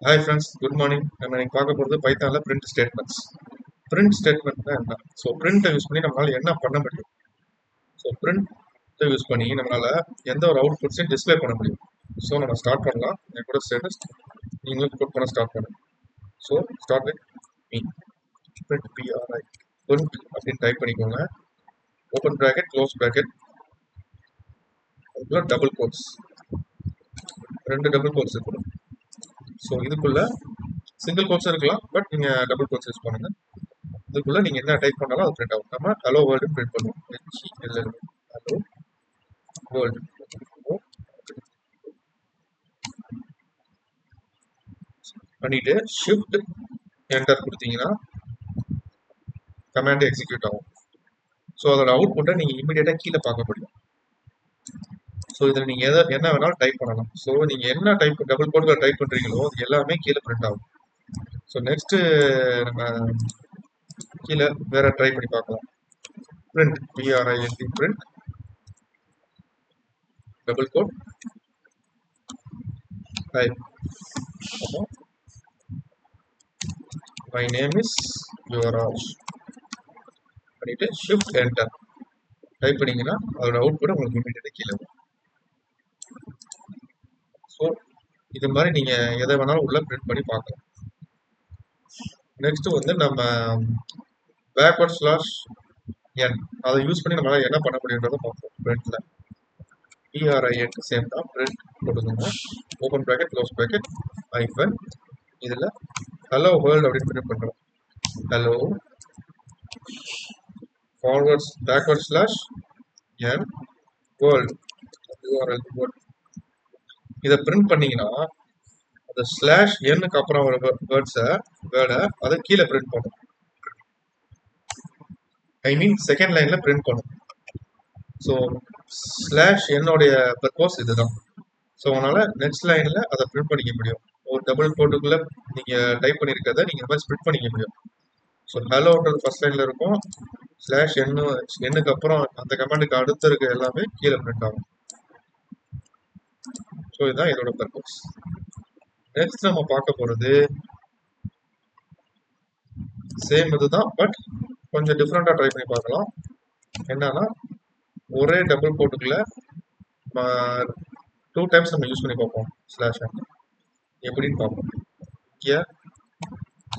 Hi friends, good morning. நம்ம இன்னைக்கு பார்க்க போகிறது பைத்தான்ல print statements. Print statementனா என்ன? ஸோ print யூஸ் பண்ணி நம்மளால என்ன பண்ண முடியும்? ஸோ print யூஸ் பண்ணி நம்மளால எந்த ஒரு அவுட்புட்ஸையும் டிஸ்ப்ளே பண்ண முடியும். ஸோ நம்ம ஸ்டார்ட் பண்ணலாம். என் கூட ஸ்டேட்டஸ் நீங்களும் புட் பண்ண ஸ்டார்ட் பண்ணுங்க. So start with me print PRI print அப்படின்னு டைப் பண்ணிக்கோங்க. ஓப்பன் ப்ராக்கெட் க்ளோஸ் ப்ராக்கெட் அதுக்குள்ள டபுள் கோட்ஸ் 2 டபுள் கோட்ஸ் இருக்கணும். ஸோ இதுக்குள்ள சிங்கிள் கோட்ஸ் இருக்கலாம், பட் நீங்கள் டபுள் கோட்ஸ் யூஸ் பண்ணுங்க. இதுக்குள்ள நீங்க என்ன டைப் பண்ணாலும் அது பிரிண்ட் ஆகும். நம்ம ஹலோ வேர்ல்டு பிரிண்ட் பண்ணுவோம். ஹலோ வேர்ல்டு பண்ணிட்டு ஷிஃப்ட் என்டர் கொடுத்தீங்கன்னா கமாண்ட் எக்ஸிக்யூட் ஆகும். ஸோ அதோட அவுட்புட்டை நீங்க இமீடியட்டா கீழே பார்க்க முடியும். ஸோ இதில் நீங்க என்ன வேணாலும் டைப் பண்ணலாம். ஸோ நீங்க என்ன டைப் டபுள் கோட்ல டைப் பண்றீங்களோ அது எல்லாமே கீழே பிரிண்ட் ஆகும். ஸோ நெக்ஸ்ட் நம்ம கீழே வேற ட்ரை பண்ணி பார்க்கலாம். Print PRINT print double quote type. My name is Yuvraj பண்ணிட்டு ஷிஃப்ட் என்டர் டைப் பண்ணீங்கன்னா அதோட அவுட்புட் உங்களுக்கு இமீடியட்டா கீழே வரும். ஸோ இது மாதிரி நீங்க எதை வேணாலும் உள்ள பிரிண்ட் பண்ணி பார்க்கலாம். நெக்ஸ்ட் வந்து நம்ம பேக்வர்ட் ஸ்லாஷ் என் அதை யூஸ் பண்ணி நம்மளால என்ன பண்ண முடியுன்றதை பார்ப்போம். பிரிண்ட்ல PRINT சேம் தான் பிரிண்ட் போட்டுக்கோங்க. ஓப்பன் ப்ராக்கெட் க்ளோஸ் ப்ராக்கெட் ஐஃபன் இதில் ஹலோ வேர்ல்டு அப்படின்னு பிரிண்ட் பண்ணுறோம். ஹலோ ஃபார்வர்ட் பேக்வர்ட் ஸ்லாஷ் என் வேர்ல்டு URL வேர்ல்டு இதை பிரிண்ட் பண்ணீங்கன்னா அந்த ஸ்லாஷ் எண்ணுக்கு அப்புறம் ஒரு வேர்டை அதை கீழே பிரிண்ட் பண்ணும். ஐ மீன் செகண்ட் லைன்ல பிரிண்ட் பண்ணும். ஸோ ஸ்லாஷ் என்னுடைய பர்பஸ் இதுதான். ஸோ அதனால நெக்ஸ்ட் லைன்ல அதை பிரிண்ட் பண்ணிக்க முடியும். ஒரு டபுள் கோட்டுக்குள்ள நீங்க டைப் பண்ணிருக்கிறத நீங்க மாதிரி ஸ்பிரிட் பண்ணிக்க முடியும். ஸோ ஹலோன்றது ஃபர்ஸ்ட் லைன்ல இருக்கும். ஸ்லாஷ் எண்ணுக்கு அப்புறம் அந்த கமாண்டுக்கு அடுத்து இருக்க எல்லாமே கீழே பிரிண்ட் ஆகும். ஸோ இதுதான் இதோட பர்பஸ். நெக்ஸ்ட் நம்ம பார்க்க போறது சேம் இதுதான், பட் கொஞ்சம் டிஃப்ரெண்டா ட்ரை பண்ணி பார்க்கலாம். என்னன்னா ஒரே டபுள் கோட்டுக்குள்ள 2 டைம்ஸ் நம்ம யூஸ் பண்ணி பார்ப்போம். ஸ்லாஷ் எப்படின்னு பார்ப்போம். இங்கே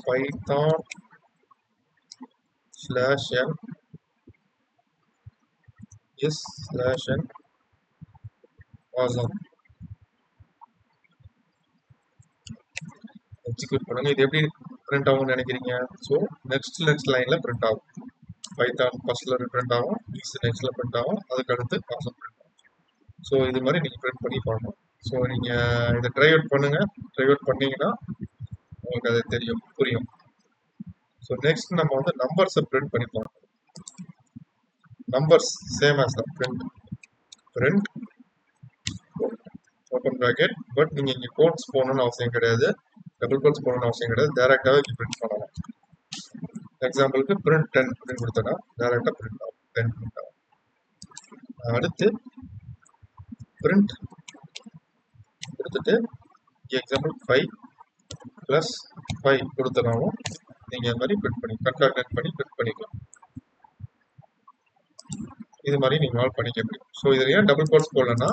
Python slash n is slash n awesome execute பண்ணுங்க. இது எப்படி பிரிண்ட் ஆகும்னு நினைக்கிறீங்க? ஸோ நெக்ஸ்ட் லைன்ல பிரிண்ட் ஆகும். பைத்தான் ஃபர்ஸ்ட்ல பிரிண்ட் ஆகும், நெக்ஸ்ட்ல பிரிண்ட் ஆகும், அதுக்கு அடுத்து awesome பிரிண்ட் ஆகும். ஸோ இது மாதிரி நீங்க பிரிண்ட் பண்ணி பார்க்கணும். ஸோ நீங்க இதை ட்ரை அவுட் பண்ணுங்க. ட்ரை அவுட் பண்ணீங்கன்னா உங்களுக்கு அது தெரியும், புரியும். ஸோ நெக்ஸ்ட் நம்ம வந்து நம்பர்ஸை பிரிண்ட் பண்ணி பார்க்கணும். நம்பர்ஸ் சேம் ஆஸ் தான் பிரிண்ட் ஓப்பன் ப்ராக்கெட். பட் நீங்க இங்க கோட்ஸ் போகணும்னு அவசியம் கிடையாது, டபுள் கோட்ஸ் போகணும்னு அவசியம் கிடையாது. டைரக்டாவே இங்க பிரிண்ட் பண்ணலாம். எக்ஸாம்பிளுக்கு பிரிண்ட் 10 அப்படின்னு கொடுத்தனா டைரக்டா பிரிண்ட் ஆகும், 10 பிரிண்ட் ஆகும். அடுத்து பிரிண்ட் கொடுத்துட்டு எக்ஸாம்பிள் 5 + 5 கொடுத்தனாலும் நீங்க இந்த மாதிரி பிரிண்ட் பண்ணி கன்கார்டினேட் பண்ணி பிரிண்ட் பண்ணிக்கலாம். இது மாதிரி நீங்க பண்ணிக்க முடியும். ஸோ இதுல ஏன் டபுள் கோட்ஸ் போடலன்னா,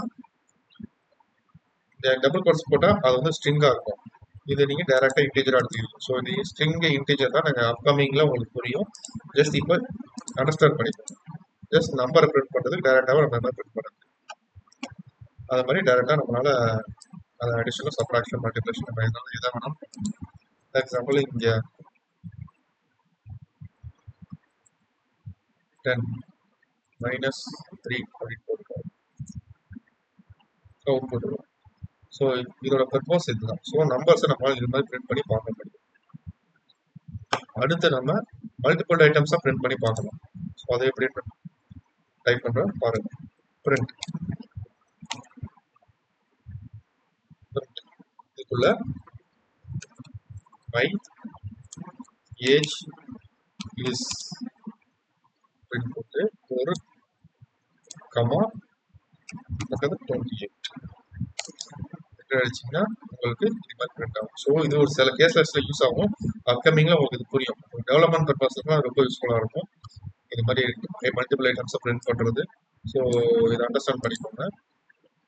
இந்த டபுள் கோட்ஸ் போட்டா அது வந்து ஸ்ட்ரிங்கா இருக்கும். இது நீங்க டைரக்டா இன்டிஜரா எடுத்துக்கிறீங்க. ஸோ இது ஸ்ட்ரிங் இன்டிஜர் தான். நாங்கள் அப்கமிங்ல உங்களுக்கு புரியும். ஜஸ்ட் இப்போ அண்டர்ஸ்டாண்ட் பண்ணிக்கோங்க. ஜஸ்ட் நம்பரை பிரிண்ட் பண்றதுக்கு டைரக்டாக நம்ம என்ன பிரிண்ட் பண்ணுறது, அது மாதிரி டைரக்டா நம்மளால அதை அடிஷனல் சப்ராக்ஷன் மல்டிப்ளிகேஷன் நம்ம எதாவது எதை வேணாலும். எக்ஸாம்பிள் இங்க 10 - 3 அப்படின்னு போட்டுருக்கோம். அவுட்புட் வரும். ஸோ இதோட பர்பஸ் இதுதான். ஸோ நம்பர்ஸை நம்மளால இது மாதிரி பிரிண்ட் பண்ணி பார்க்க முடியும். அடுத்து நம்ம மல்டிபிள் ஐட்டம்ஸாக பிரிண்ட் பண்ணி பார்க்கலாம். ஸோ அதை எப்படி டைப் பண்ணுறோம் பாருங்க. பிரிண்ட் இதுக்குள்ள மை ஏஜ் இஸ் பிரிண்ட் போட்டு ஒரு கமா 28 என்டர் அடிச்சிங்கன்னா உங்களுக்கு இது மாதிரி பிரிண்ட் ஆகும். ஸோ இது ஒரு சில கேசஸ்ல யூஸ் ஆகும். அப்கமிங்ல உங்களுக்கு இது புரியும். டெவலப்மெண்ட் பர்பஸ்லாம் ரொம்ப யூஸ்ஃபுல்லாக இருக்கும். இது மாதிரி மல்டிபிள் ஐட்டம்ஸை பிரிண்ட் பண்ணுறது. ஸோ இதை அண்டர்ஸ்டாண்ட் பண்ணிக்கோங்க.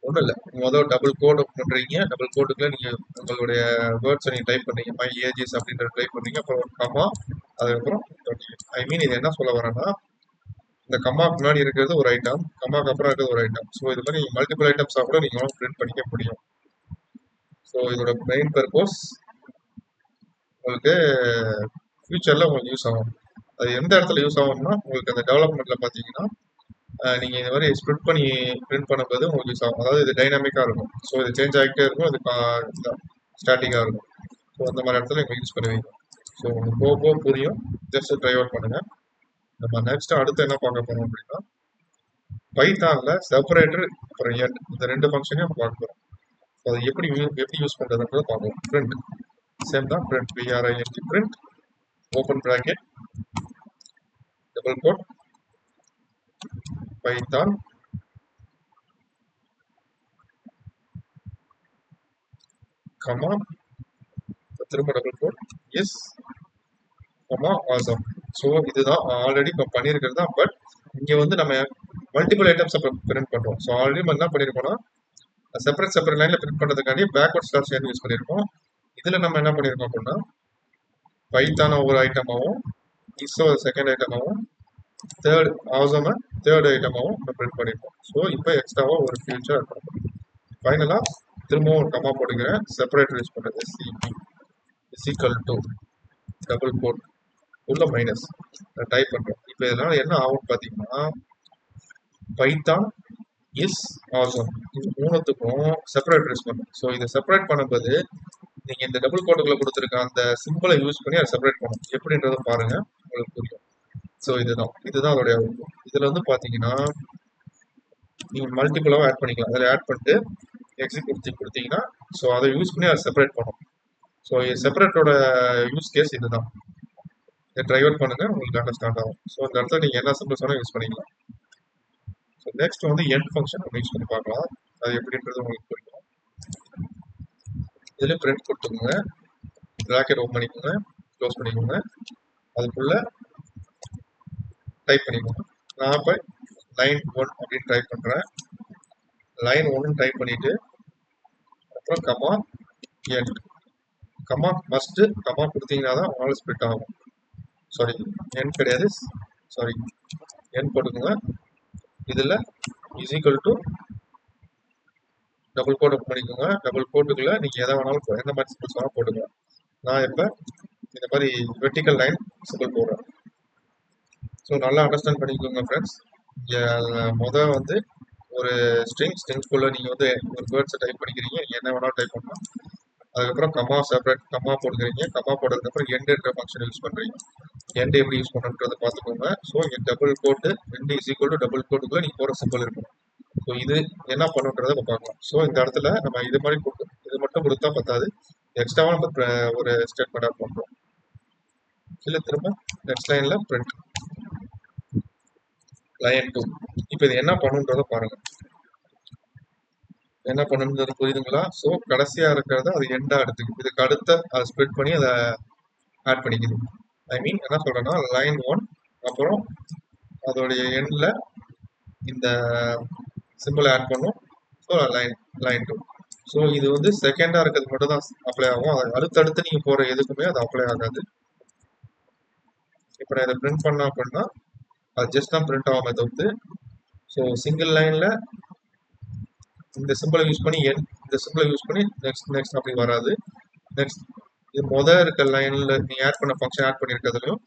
ஒன்றும் இல்லை, முதல் டபுள் கோட் பண்ணுறீங்க. டபுள் கோட்டுக்குள்ள நீங்கள் உங்களுடைய வேர்ட்ஸை நீங்கள் டைப் பண்ணுறீங்க. மை ஏஜஸ் அப்படின்ற டைப் பண்ணுறீங்க. அப்புறம் ஒரு கமா, அதுக்கப்புறம் ஐ மீன் இது என்ன சொல்ல வரேன்னா, இந்த கம்மாக்கு முன்னாடி இருக்கிறது ஒரு ஐட்டம், கம்மாக்கு அப்புறம் இருக்கிறது ஒரு ஐட்டம். ஸோ இது மாதிரி மல்டிபிள் ஐட்டம்ஸாக கூட நீங்கள் பிரிண்ட் பண்ணிக்க முடியும். ஸோ இதோட மெயின் பர்பஸ் உங்களுக்கு ஃபியூச்சரில் உங்களுக்கு யூஸ் ஆகும். அது எந்த இடத்துல யூஸ் ஆகும்னா, உங்களுக்கு அந்த டெவலப்மெண்ட்டில் பார்த்தீங்கன்னா நீங்கள் இந்த மாதிரி ஸ்ப்ளிட் பண்ணி பிரிண்ட் பண்ணும்போது உங்களுக்கு யூஸ் ஆகும். அதாவது இது டைனாமிக்காக இருக்கும். ஸோ இது சேஞ்ச் ஆகிட்டே இருக்கும். இது ஸ்டாட்டிக்காக இருக்கும். ஸோ அந்த மாதிரி இடத்துல நீங்கள் யூஸ் பண்ணுவீங்க. ஸோ உங்களுக்கு போக போக புரியும். ஜஸ்ட் ட்ரை அவுட் பண்ணுங்கள். நம்ம நெக்ஸ்ட் அடுத்து என்ன பார்க்க போகிறோம் அப்படின்னா, பைத்தானில் செப்பரேட்டர் அப்புறம் எண்ட் இந்த ரெண்டு ஃபங்க்ஷனையும் நம்ம பார்க்க போகிறோம். ஸோ அதை எப்படி யூஸ் பண்ணுறதுன்றதை பார்க்கலாம். பிரிண்ட் சேம் தான். Print P R I N T print open bracket double quote Python comma திரும்ப double quote is comma awesome. So இதுதான் ஆல்ரெடி இப்போ பண்ணியிருக்கிறது தான். பட் இங்கே வந்து நம்ம மல்டிபிள் ஐட்டம்ஸை பிரிண்ட் பண்ணுறோம். ஸோ ஆல்ரெடி நம்ம என்ன பண்ணியிருக்கோம்னா, செப்பரேட் லைனில் பிரிண்ட் பண்ணுறதுக்காண்டி பேக்வர்ட் ஸ்லாஷ் n யூஸ் பண்ணியிருக்கோம். இதில் நம்ம என்ன பண்ணியிருக்கோம் அப்படின்னா, பைத்தான ஒரு ஐட்டமாகவும் இஸ்ஸோ செகண்ட் ஐட்டமாகவும் தேர்ட் ஆசமை தேர்ட் ஐட்டமாகவும் நம்ம பிரிண்ட் பண்ணியிருக்கோம். ஸோ இப்போ எக்ஸ்ட்ராவாக ஒரு ஃபியூச்சர் இருக்கும். ஃபைனலாக திரும்பவும் ஒரு கமா போட்டுக்கிறேன். செப்பரேட்டர் யூஸ் பண்ணுறது sep is equal to double quote உள்ள மைனஸ் டைப் பண்ணுறோம். இப்போ இதனால என்ன ஆகும்னு பார்த்தீங்கன்னா, பைத்தான் இஸ் ஆசம் இது மூணுத்துக்கும் செப்பரேட் யூஸ் பண்ணும். ஸோ இதை செப்பரேட் பண்ணும்போது நீங்கள் இந்த டபுள் கோட்டுக்குள்ள கொடுத்துருக்க அந்த சிம்பிளை யூஸ் பண்ணி அதை செப்பரேட் பண்ணணும். எப்படின்றத பாருங்க, உங்களுக்கு புரியும். ஸோ இதுதான் அதோடைய இதில் வந்து பார்த்தீங்கன்னா, நீங்கள் மல்டிபிளாக ஆட் பண்ணிக்கலாம். அதில் ஆட் பண்ணிட்டு எக்ஸிக்யூட் கொடுத்தீங்கன்னா, ஸோ அதை யூஸ் பண்ணி அதை செப்பரேட் பண்ணும். ஸோ செப்பரேட்டோட யூஸ் கேஸ் இதுதான். இதை ட்ரை அவுட் பண்ணுங்க, உங்களுக்கு அண்டர்ஸ்டாண்ட் ஆகும். ஸோ இந்த இடத்துல நீங்கள் என்ன சிம்பிள்ஸ் வேணால் யூஸ் பண்ணிக்கலாம். ஸோ நெக்ஸ்ட் வந்து எண்ட் ஃபங்க்ஷன் நம்ம யூஸ் பண்ணி பார்க்கலாம். அது எப்படின்றது உங்களுக்கு புரியும். இதில் பிரிண்ட் கொடுத்துக்கோங்க, ப்ராக்கெட் ஓப்பன் பண்ணிக்கோங்க, க்ளோஸ் பண்ணிக்கோங்க, அதுக்குள்ள டைப் பண்ணிக்கோங்க. நான் இப்போ லைன் 1 அப்படின்னு டைப் பண்ணுறேன். லைன் 1 டைப் பண்ணிவிட்டு அப்புறம் comma end. Comma must comma கொடுத்தீங்கன்னா தான் உங்களால் ஸ்ப்ளிட் ஆகும். சாரி, எண்ட் கிடையாது, சாரி, எண்ட் போட்டுக்கோங்க. இதில் இஸ்ஈக்குவல் டு டபுள் கோட் ஓப்பன் பண்ணிக்கோங்க. டபுள் கோட்டுக்குள்ள நீங்கள் எதை வேணாலும் எந்த மாதிரி சிம்பிள்ஸ் வேணாலும் போட்டுக்கோங்க. நான் இப்போ இந்த மாதிரி வெர்டிக்கல் லைன் சிம்பிள் போடுறேன். ஸோ நல்லா அண்டர்ஸ்டாண்ட் பண்ணிக்கோங்க ஃப்ரெண்ட்ஸ். இங்கே வந்து ஒரு ஸ்ட்ரிங்ஸ்குள்ளே நீங்கள் வந்து ஒரு வேர்ட்ஸை டைப் பண்ணிக்கிறீங்க. என்ன வேணாலும் டைப் பண்ணலாம். அதுக்கப்புறம் கமா செப்பரேட் கமா போட்டுக்கிறீங்க. கமா போட்டதுக்கப்புறம் எண்டுன்ற ஃபங்க்ஷன் யூஸ் பண்ணுறீங்க. எண்டு எப்படி யூஸ் பண்ணுறதை பார்த்துக்கோங்க. ஸோ இங்கே double quote end is equal to double கோட்டுக்குள்ளே நீங்கள் போகிற சிம்பிள் இருக்கும். ஸோ இது என்ன பண்ணுன்றதை நம்ம பார்க்கலாம். ஸோ இந்த இடத்துல நம்ம இது மட்டும் கொடுத்தா பத்தாது, எக்ஸ்ட்ராவாக நம்ம ஒரு ஸ்டேட்மெண்ட் ஆட் பண்ணுறோம். கீழே திரும்ப நெக்ஸ்ட் லைனில் பிரிண்ட் லைன் 2. இப்போ இது என்ன பண்ணுன்றதை பாருங்க. என்ன பண்ணுன்றது புரியுதுங்களா? ஸோ கடைசியாக இருக்கிறத அது எண்டாக எடுத்துக்குது. இதுக்கு அடுத்த அதை ஸ்ப்ளிட் பண்ணி அதை ஆட் பண்ணிக்குது. ஐ மீன் என்ன சொல்கிறேன்னா, லைன் 1 அப்புறம் அதோடைய எண்டில் இந்த சிம்பிளை ஆட் பண்ணும். So line 2. ஸோ இது வந்து செகண்டாக இருக்கிறது மட்டும் தான் அப்ளை ஆகும். அடுத்தடுத்து நீங்கள் போகிற எதுக்குமே அது அப்ளை ஆகாது. இப்போ நான் இதை பிரிண்ட் பண்ண அப்படின்னா அது ஜஸ்ட் தான் பிரிண்ட் ஆகாம தவிர்த்து, ஸோ சிங்கிள் லைனில் இந்த சிம்பிளை யூஸ் பண்ணி இந்த சிம்பிளை யூஸ் பண்ணி நெக்ஸ்ட் அப்படி வராது. நெக்ஸ்ட் இது இருக்க லைனில் நீங்கள் ஆட் பண்ண ஃபங்க்ஷன் ஆட் பண்ணியிருக்கிறதுலையும்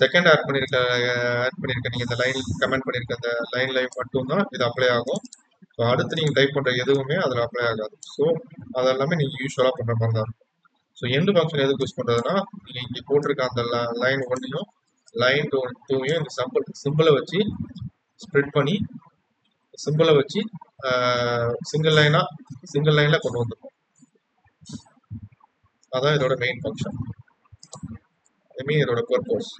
செகண்ட் ஆட் பண்ணியிருக்க நீங்கள் இந்த லைன் கமெண்ட் பண்ணியிருக்க அந்த லைனில் மட்டும்தான் இது அப்ளை ஆகும். ஸோ அடுத்து நீங்கள் டைப் பண்ணுற எதுவுமே அதில் அப்ளை ஆகாது. ஸோ அதெல்லாமே நீங்கள் யூஸ்வலாக பண்ணுற மாதிரி தான் இருக்கும். ஸோ எண்டு ஃபங்க்ஷன் எதுக்கு யூஸ் பண்ணுறதுனா, நீங்கள் இங்கே போட்டிருக்க அந்த லைன் 1ஐயும் லைன் 2ஐயும் இந்த சிம்பிளை வச்சு ஸ்ப்ளிட் பண்ணி சிம்பிளை வச்சு சிங்கிள் லைனில் கொண்டு வந்துடும். அதான் இதோட மெயின் ஃபங்க்ஷன். ஐ மீன் இதோட பர்பஸ்.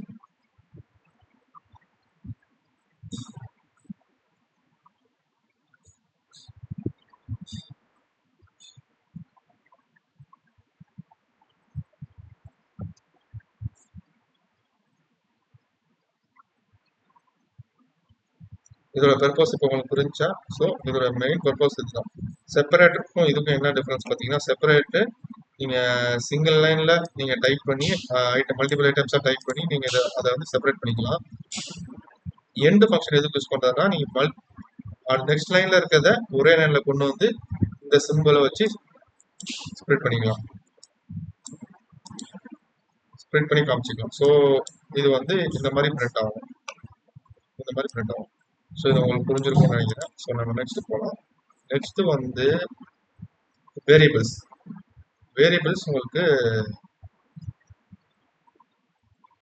இதோட பர்பஸ் இப்போ உங்களுக்கு புரிஞ்சா? ஸோ இதோட மெயின் பர்பஸ் இதுதான். செப்பரேட்டருக்கும் இதுக்கும் என்ன டிஃபரன்ஸ் பார்த்தீங்கன்னா, செப்பரேட்டு நீங்கள் சிங்கிள் லைனில் நீங்கள் டைப் பண்ணி ஐட்டம் மல்டிபிள் ஐட்டம்ஸாக டைப் பண்ணி நீங்கள் அதை வந்து செப்பரேட் பண்ணிக்கலாம். எண்டு ஃபங்க்ஷன் எதுக்கு யூஸ் பண்ணுறதுனா, நீங்கள் நெக்ஸ்ட் லைனில் இருக்கிறத ஒரே லைனில் கொண்டு வந்து இந்த சிம்பிளை வச்சு ஸ்ப்ரெட் பண்ணிக்கலாம், ஸ்ப்ரெட் பண்ணி காமிச்சிக்கலாம். ஸோ இது வந்து இந்த மாதிரி பிரிண்ட் ஆகும், இந்த மாதிரி பிரிண்ட் ஆகும். ஸோ இது உங்களுக்கு புரிஞ்சிருக்கும்னு நினைக்கிறேன். ஸோ நம்ம நெக்ஸ்ட் போகலாம். நெக்ஸ்ட் வந்து வேரியபிள்ஸ். வேரியபிள்ஸ் உங்களுக்கு